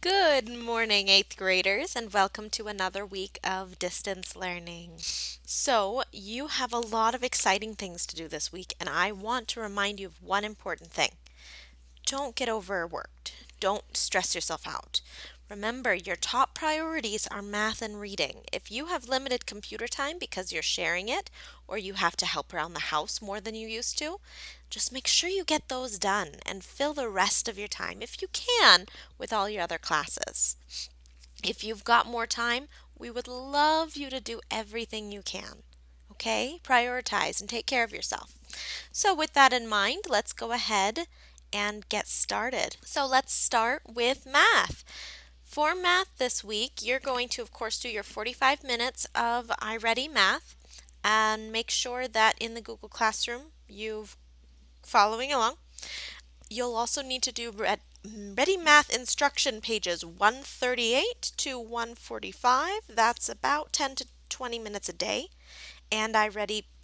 Good morning, eighth graders, and welcome to another week of distance learning. So, you have a lot of exciting things to do this week, and I want to remind you of one important thing. Don't get overworked. Don't stress yourself out. Remember, your top priorities are math and reading. If you have limited computer time because you're sharing it, or you have to help around the house more than you used to, just make sure you get those done and fill the rest of your time, if you can, with all your other classes. If you've got more time, we would love you to do everything you can. Okay? Prioritize and take care of yourself. So, with that in mind, let's go ahead and get started. So, let's start with math. For math this week, you're going to, of course, do your 45 minutes of iReady Math and make sure that in the Google Classroom you've following along. You'll also need to do Ready Math instruction pages 138 to 145. That's about 10 to 20 minutes a day. And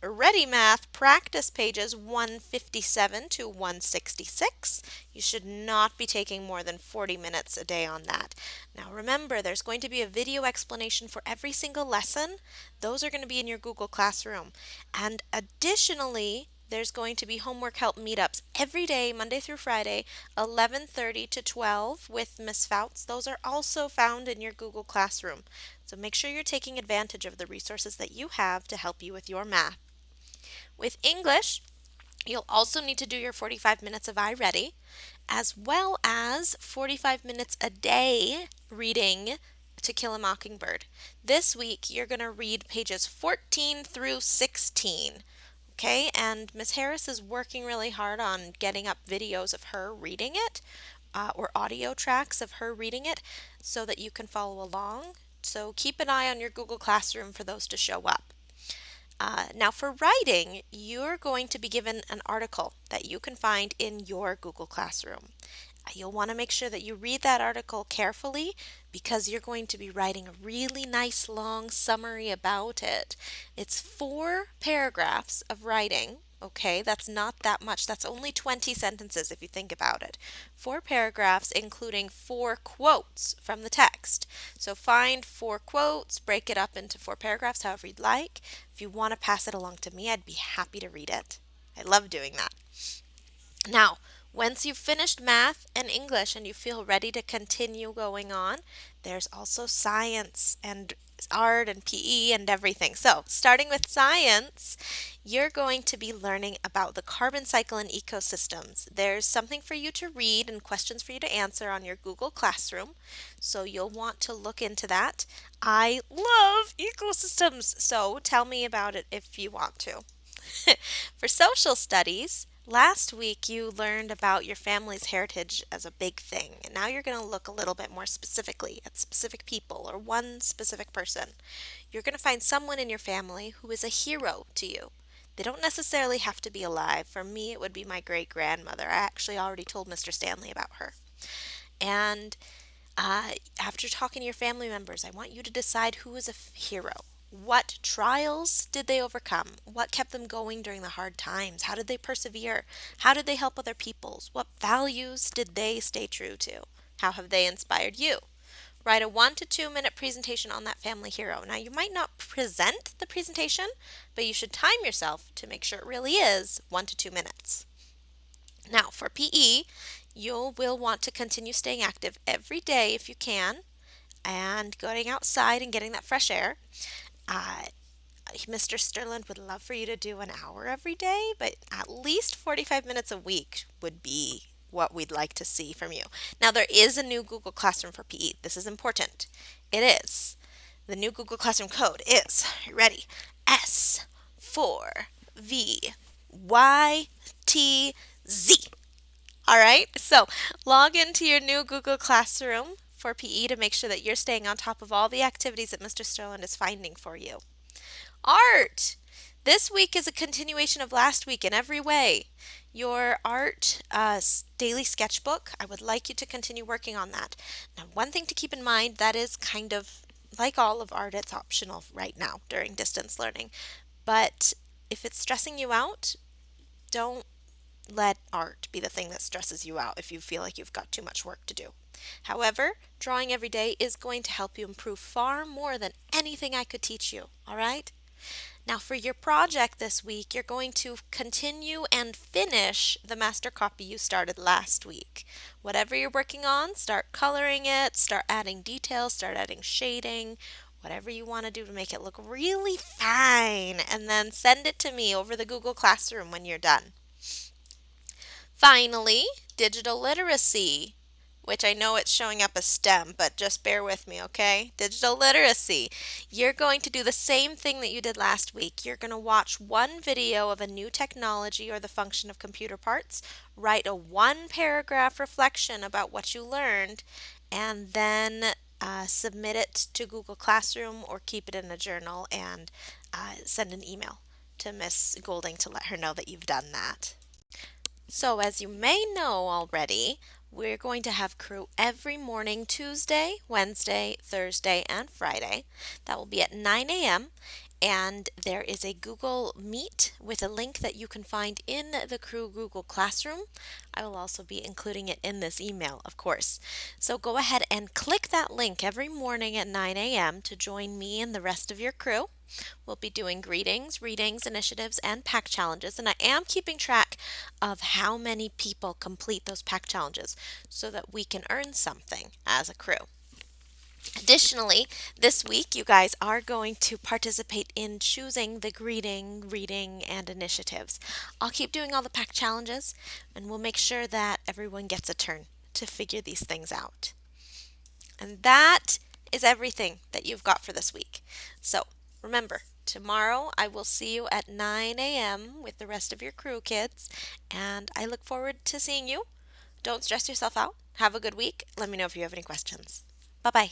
Ready Math practice pages 157 to 166. You should not be taking more than 40 minutes a day on that. Now remember, there's going to be a video explanation for every single lesson. Those are going to be in your Google Classroom. And additionally, there's going to be homework help meetups every day, Monday through Friday, 11:30 to 12 with Miss Fouts. Those are also found in your Google Classroom. So make sure you're taking advantage of the resources that you have to help you with your math. With English, you'll also need to do your 45 minutes of iReady, as well as 45 minutes a day reading To Kill a Mockingbird. This week, you're going to read pages 14 through 16. Okay, and Miss Harris is working really hard on getting up videos of her reading it, or audio tracks of her reading it, so that you can follow along. So keep an eye on your Google Classroom for those to show up. Now, for writing, you're going to be given an article that you can find in your Google Classroom. You'll want to make sure that you read that article carefully because you're going to be writing a really nice long summary about it. It's 4 paragraphs of writing. Okay, that's not that much. That's only 20 sentences if you think about it. 4 paragraphs, including 4 quotes from the text. So find 4 quotes, break it up into 4 paragraphs, however you'd like. If you want to pass it along to me, I'd be happy to read it. I love doing that. Now, once you've finished math and English and you feel ready to continue going on, there's also science and art and PE and everything. So, starting with science, you're going to be learning about the carbon cycle and ecosystems. There's something for you to read and questions for you to answer on your Google Classroom, so you'll want to look into that. I love ecosystems, so tell me about it if you want to. For social studies, last week you learned about your family's heritage as a big thing, and now you're going to look a little bit more specifically at specific people or one specific person. You're going to find someone in your family who is a hero to you. They don't necessarily have to be alive. For me, it would be my great grandmother. I actually already told Mr. Stanley about her. And after talking to your family members, I want you to decide who is a hero. What trials did they overcome? What kept them going during the hard times? How did they persevere? How did they help other peoples? What values did they stay true to? How have they inspired you? Write a 1 to 2 minute presentation on that family hero. Now, you might not present the presentation, but you should time yourself to make sure it really is 1 to 2 minutes. Now, for PE, you will want to continue staying active every day if you can and going outside and getting that fresh air. Uh, Mr. Sterland would love for you to do an hour every day, but at least 45 minutes a week would be what we'd like to see from you. Now, there is a new Google Classroom for PE. This is important. It is. The new Google Classroom code is, ready, S4VYTZ. All right, so log into your new Google Classroom for PE to make sure that you're staying on top of all the activities that Mr. Sterland is finding for you. Art! This week is a continuation of last week in every way. Your art daily sketchbook, I would like you to continue working on that. Now, one thing to keep in mind that is kind of like all of art, it's optional right now during distance learning. But if it's stressing you out, don't let art be the thing that stresses you out if you feel like you've got too much work to do. However, drawing every day is going to help you improve far more than anything I could teach you, all right? Now, for your project this week, you're going to continue and finish the master copy you started last week. Whatever you're working on, start coloring it, start adding details, start adding shading, whatever you want to do to make it look really fine, and then send it to me over the Google Classroom when you're done. Finally, digital literacy, which I know it's showing up as STEM, but just bear with me, okay? Digital literacy. You're going to do the same thing that you did last week. You're going to watch one video of a new technology or the function of computer parts, write a one paragraph reflection about what you learned, and then submit it to Google Classroom or keep it in a journal and send an email to Miss Golding to let her know that you've done that. So, as you may know already, we're going to have crew every morning Tuesday, Wednesday, Thursday, and Friday. That will be at 9 a.m. And there is a Google Meet with a link that you can find in the crew Google Classroom. I will also be including it in this email, of course. So go ahead and click that link every morning at 9 a.m. to join me and the rest of your crew. We'll be doing greetings, readings, initiatives, and pack challenges, and I am keeping track of how many people complete those pack challenges so that we can earn something as a crew. Additionally, this week you guys are going to participate in choosing the greeting, reading, and initiatives. I'll keep doing all the pack challenges, and we'll make sure that everyone gets a turn to figure these things out. And that is everything that you've got for this week. So remember, tomorrow I will see you at 9 a.m. with the rest of your crew kids, and I look forward to seeing you. Don't stress yourself out. Have a good week. Let me know if you have any questions. Bye bye.